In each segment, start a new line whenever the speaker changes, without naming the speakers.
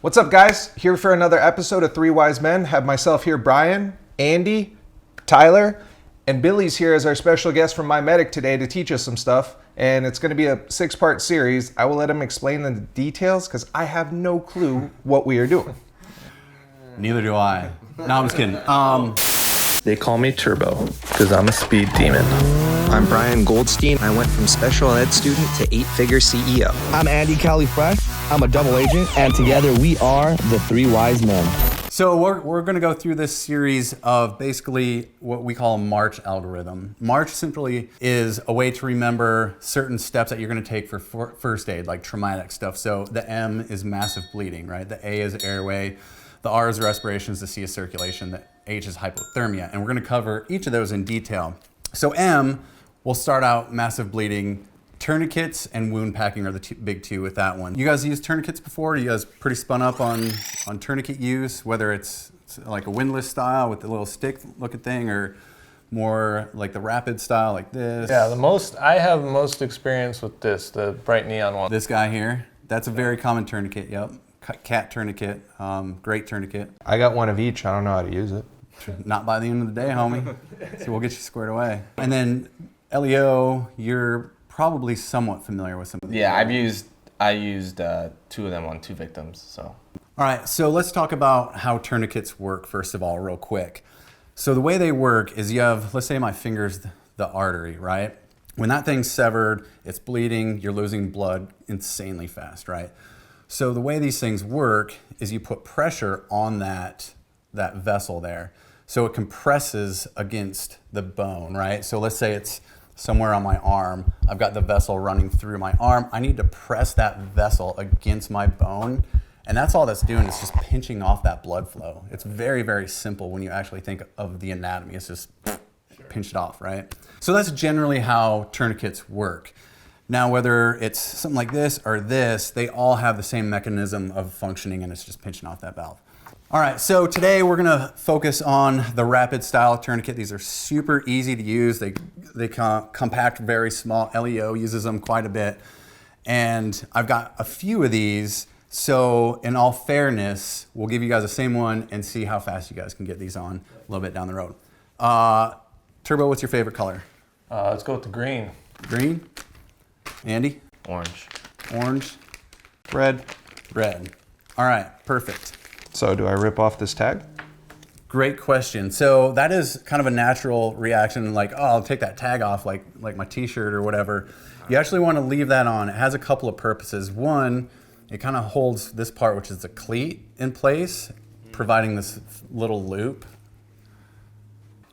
What's up, guys? Here for another episode of Three Wise Men. Have myself here, Brian, Andy, Tyler, and Billy's here as our special guest from My Medic today to teach us some stuff. And it's going to be a 6-part series. I will let him explain the details because I have no clue what we are doing.
Neither do I. No, I'm just kidding.
They call me Turbo because I'm a speed demon.
I'm Brian Goldstein. I went from special ed student to 8-figure CEO.
I'm Andy Kelly Fresh. I'm a double agent, and together we are the Three Wise Men.
So we're going to go through this series of basically what we call a March algorithm. March simply is a way to remember certain steps that you're going to take for first aid, like traumatic stuff. So the M is massive bleeding, right? The A is airway. The R is respirations. The C is circulation. The H is hypothermia. And we're going to cover each of those in detail. So M, we'll start out massive bleeding. Tourniquets and wound packing are the big two with that one. You guys used tourniquets before? You guys pretty spun up on tourniquet use, whether it's like a windlass style with the little stick looking thing or more like the rapid style like this?
Yeah, I have most experience with this, the bright neon one.
This guy here, that's a very common tourniquet, yep. Cat tourniquet, great tourniquet.
I got one of each. I don't know how to use it.
Not by the end of the day, homie. So we'll get you squared away. And then LEO, you're probably somewhat familiar with some of these.
Yeah, I used 2 of them on 2 victims, so.
All right, so let's talk about how tourniquets work first of all, real quick. So the way they work is you have, let's say my finger's the artery, right? When that thing's severed, it's bleeding, you're losing blood insanely fast, right? So the way these things work is you put pressure on that vessel there. So it compresses against the bone, right? So let's say it's somewhere on my arm. I've got the vessel running through my arm. I need to press that vessel against my bone. And that's all that's doing is just pinching off that blood flow. It's very, very simple when you actually think of the anatomy. It's just pinched off, right? So that's generally how tourniquets work. Now, whether it's something like this or this, they all have the same mechanism of functioning, and it's just pinching off that valve. All right, so today we're gonna focus on the rapid style tourniquet. These are super easy to use. They compact, very small. LEO uses them quite a bit. And I've got a few of these. So in all fairness, we'll give you guys the same one and see how fast you guys can get these on a little bit down the road. Turbo, what's your favorite color?
Let's go with the green.
Green? Andy?
Orange.
Orange? Red? Red. All right, perfect.
So do I rip off this tag?
Great question. So that is kind of a natural reaction, like, oh, I'll take that tag off like my t-shirt or whatever. You actually want to leave that on. It has a couple of purposes. One, it kind of holds this part, which is the cleat, in place, providing this little loop.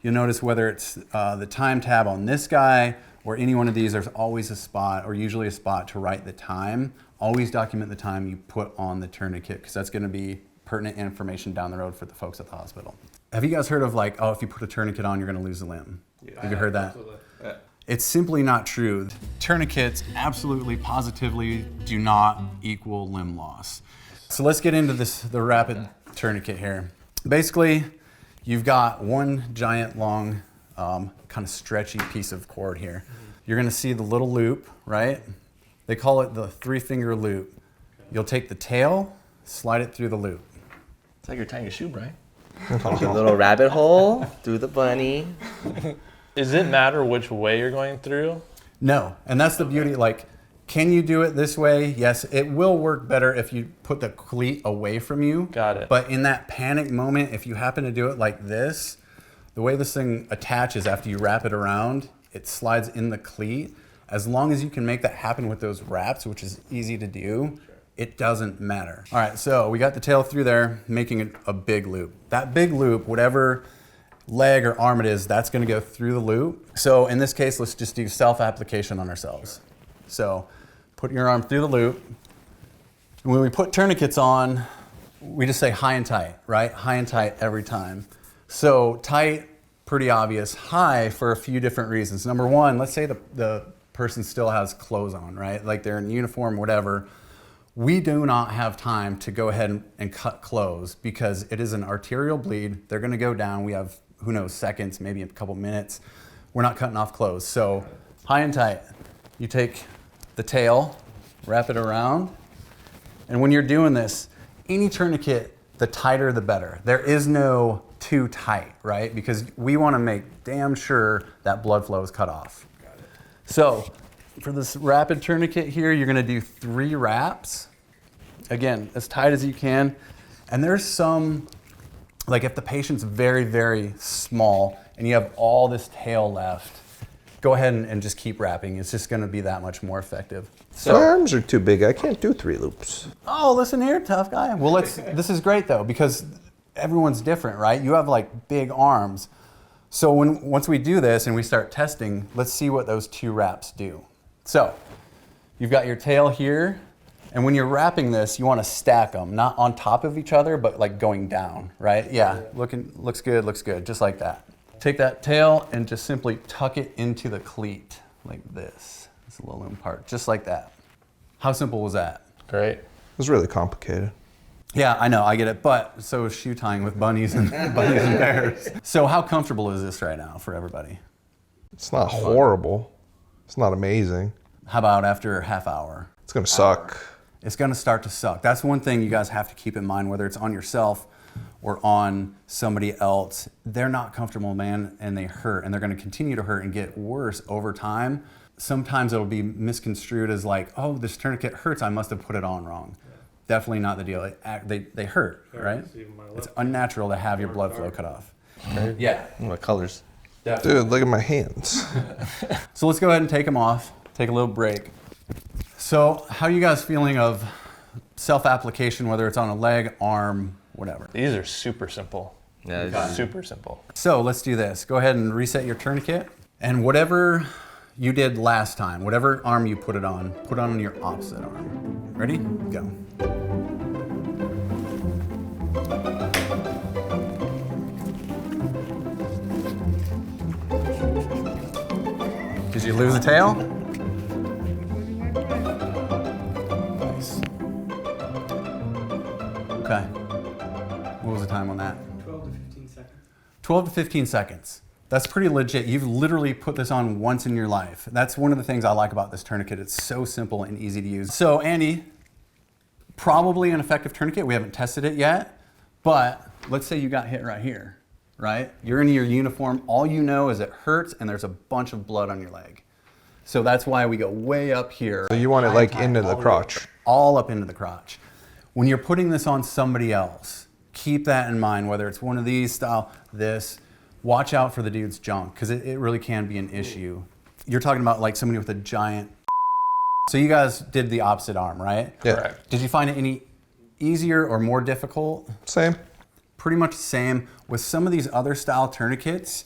You'll notice whether it's the time tab on this guy or any one of these, there's always a spot, or usually a spot to write the time. Always document the time you put on the tourniquet, because that's going to be pertinent information down the road for the folks at the hospital. Have you guys heard of like, oh, if you put a tourniquet on, you're going to lose a limb? Yeah, have you heard that? Absolutely. Yeah. It's simply not true. Tourniquets absolutely, positively do not equal limb loss. So let's get into the rapid tourniquet here. Basically, you've got one giant long, kind of stretchy piece of cord here. You're going to see the little loop, right? They call it the 3-finger loop. You'll take the tail, slide it through the loop.
It's like you're tying a shoe, Brian. Like a little rabbit hole through the bunny.
Does it matter which way you're going through?
No, and that's the beauty. Like, can you do it this way? Yes, it will work better if you put the cleat away from you.
Got it.
But in that panic moment, if you happen to do it like this, the way this thing attaches after you wrap it around, it slides in the cleat. As long as you can make that happen with those wraps, which is easy to do, it doesn't matter. All right, so we got the tail through there, making it a big loop. That big loop, whatever leg or arm it is, that's gonna go through the loop. So in this case, let's just do self-application on ourselves. So put your arm through the loop. When we put tourniquets on, we just say high and tight, right? High and tight every time. So tight, pretty obvious. High for a few different reasons. Number one, let's say the person still has clothes on, right? Like they're in uniform, whatever. We do not have time to go ahead and cut clothes because it is an arterial bleed. They're gonna go down. We have, who knows, seconds, maybe a couple minutes. We're not cutting off clothes. So high and tight. You take the tail, wrap it around, and when you're doing this, any tourniquet, the tighter the better. There is no too tight, right? Because we want to make damn sure that blood flow is cut off. So for this rapid tourniquet here, you're gonna do 3 wraps. Again, as tight as you can. And there's some, like if the patient's very, very small and you have all this tail left, go ahead and just keep wrapping. It's just gonna be that much more effective.
My arms are too big. I can't do 3 loops.
Oh, listen here, tough guy. Well, this is great though, because everyone's different, right? You have like big arms. So once we do this and we start testing, let's see what those 2 wraps do. So you've got your tail here, and when you're wrapping this, you want to stack them, not on top of each other, but like going down, right? Yeah, looks good, just like that. Take that tail and just simply tuck it into the cleat, like this little loom part, just like that. How simple was that?
Great.
It was really complicated.
Yeah, I know, I get it, but so is shoe tying with bunnies and bunnies and bears. So how comfortable is this right now for everybody?
It's not horrible. It's not amazing.
How about after a half hour?
It's gonna suck.
It's gonna start to suck. That's one thing you guys have to keep in mind, whether it's on yourself or on somebody else. They're not comfortable, man, and they hurt, and they're gonna continue to hurt and get worse over time. Sometimes it'll be misconstrued as like, oh, this tourniquet hurts, I must have put it on wrong. Definitely not the deal. They hurt, right? It's unnatural to have your blood flow cut off. Yeah.
What colors?
Dude, look at my hands.
So let's go ahead and take them off, take a little break. So how are you guys feeling of self-application, whether it's on a leg, arm, whatever?
These are super simple.
Yeah,
Super simple.
So let's do this. Go ahead and reset your tourniquet, and whatever you did last time, whatever arm you put it on your opposite arm. Ready? Go. Did you lose a tail? Nice. Okay. What was the time on that?
12 to 15 seconds.
12 to 15 seconds. That's pretty legit. You've literally put this on once in your life. That's one of the things I like about this tourniquet. It's so simple and easy to use. So Andy, probably an effective tourniquet. We haven't tested it yet, but let's say you got hit right here, right? You're in your uniform. All you know is it hurts and there's a bunch of blood on your leg. So that's why we go way up here.
So you want it like into the crotch.
All up into the crotch. When you're putting this on somebody else, keep that in mind, whether it's one of these style, this, watch out for the dude's junk, because it really can be an issue. You're talking about like somebody with a giant. So you guys did the opposite arm, right?
Yeah.
Correct.
Did you find it any easier or more difficult?
Same.
Pretty much the same. With some of these other style tourniquets,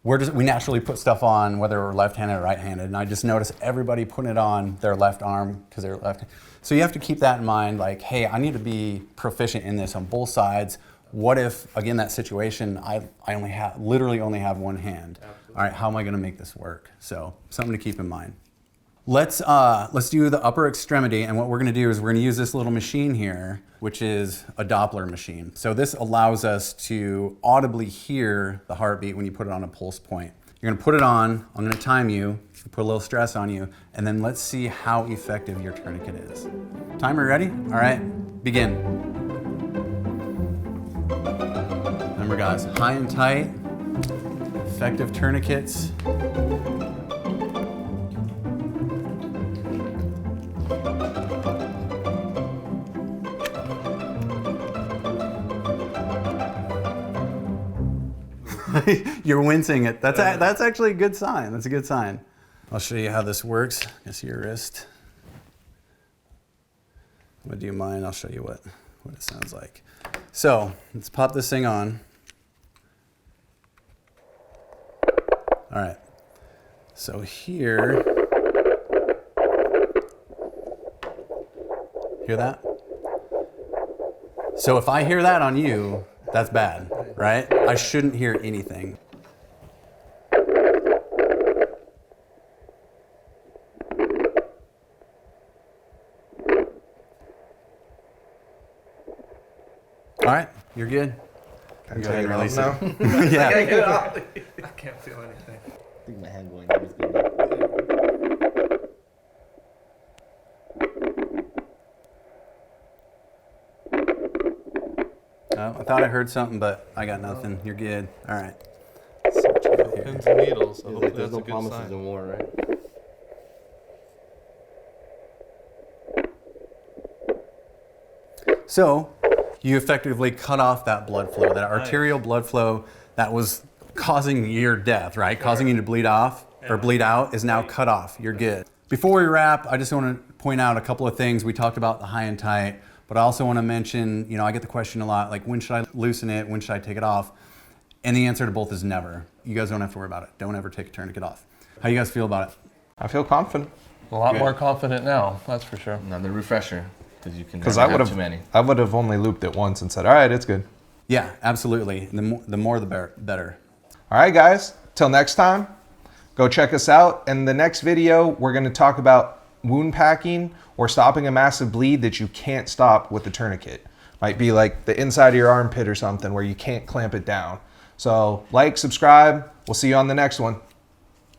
we naturally put stuff on whether we're left-handed or right-handed, and I just noticed everybody putting it on their left arm because they're left. So you have to keep that in mind, like, hey, I need to be proficient in this on both sides. What if, again, that situation, I literally only have one hand. Absolutely. All right, how am I gonna make this work? So something to keep in mind. Let's do the upper extremity, and what we're gonna do is we're gonna use this little machine here, which is a Doppler machine. So this allows us to audibly hear the heartbeat when you put it on a pulse point. You're gonna put it on, I'm gonna time you, put a little stress on you, and then let's see how effective your tourniquet is. Timer ready? All right, begin. Remember guys, high and tight, effective tourniquets. You're wincing it. That's actually a good sign. That's a good sign. I'll show you how this works. I see your wrist. I'm gonna do mine. I'll show you what it sounds like. So let's pop this thing on. All right. So here, hear that? So if I hear that on you, that's bad, right? I shouldn't hear anything. All right, you're good.
Can I
Go ahead
take
and
it
release
off
it.
now?
Yeah.
I can't feel anything.
I think my hand going there is good.
I thought I heard something, but I got nothing. You're good. All right.
Pins and needles. So hopefully
There's
that's
no
a good
promises
sign.
in war, right?
So you effectively cut off that blood flow, that arterial blood flow that was causing your death, right? Causing you to bleed off or bleed out is now cut off. You're good. Before we wrap, I just want to point out a couple of things. We talked about the high and tight, but I also want to mention, I get the question a lot, like when should I loosen it? When should I take it off? And the answer to both is never. You guys don't have to worry about it. Don't ever take a tourniquet off. How you guys feel about it?
I feel confident.
A lot more confident now, that's for sure.
Another refresher, because you can
Because
never
I would
have too
have,
many.
I would have only looped it once and said, all right, it's good.
Yeah, absolutely. The more the better.
All right, guys. Till next time, go check us out. In the next video, we're going to talk about wound packing or stopping a massive bleed that you can't stop with the tourniquet. Might be like the inside of your armpit or something where you can't clamp it down. So like, subscribe. We'll see you on the next one.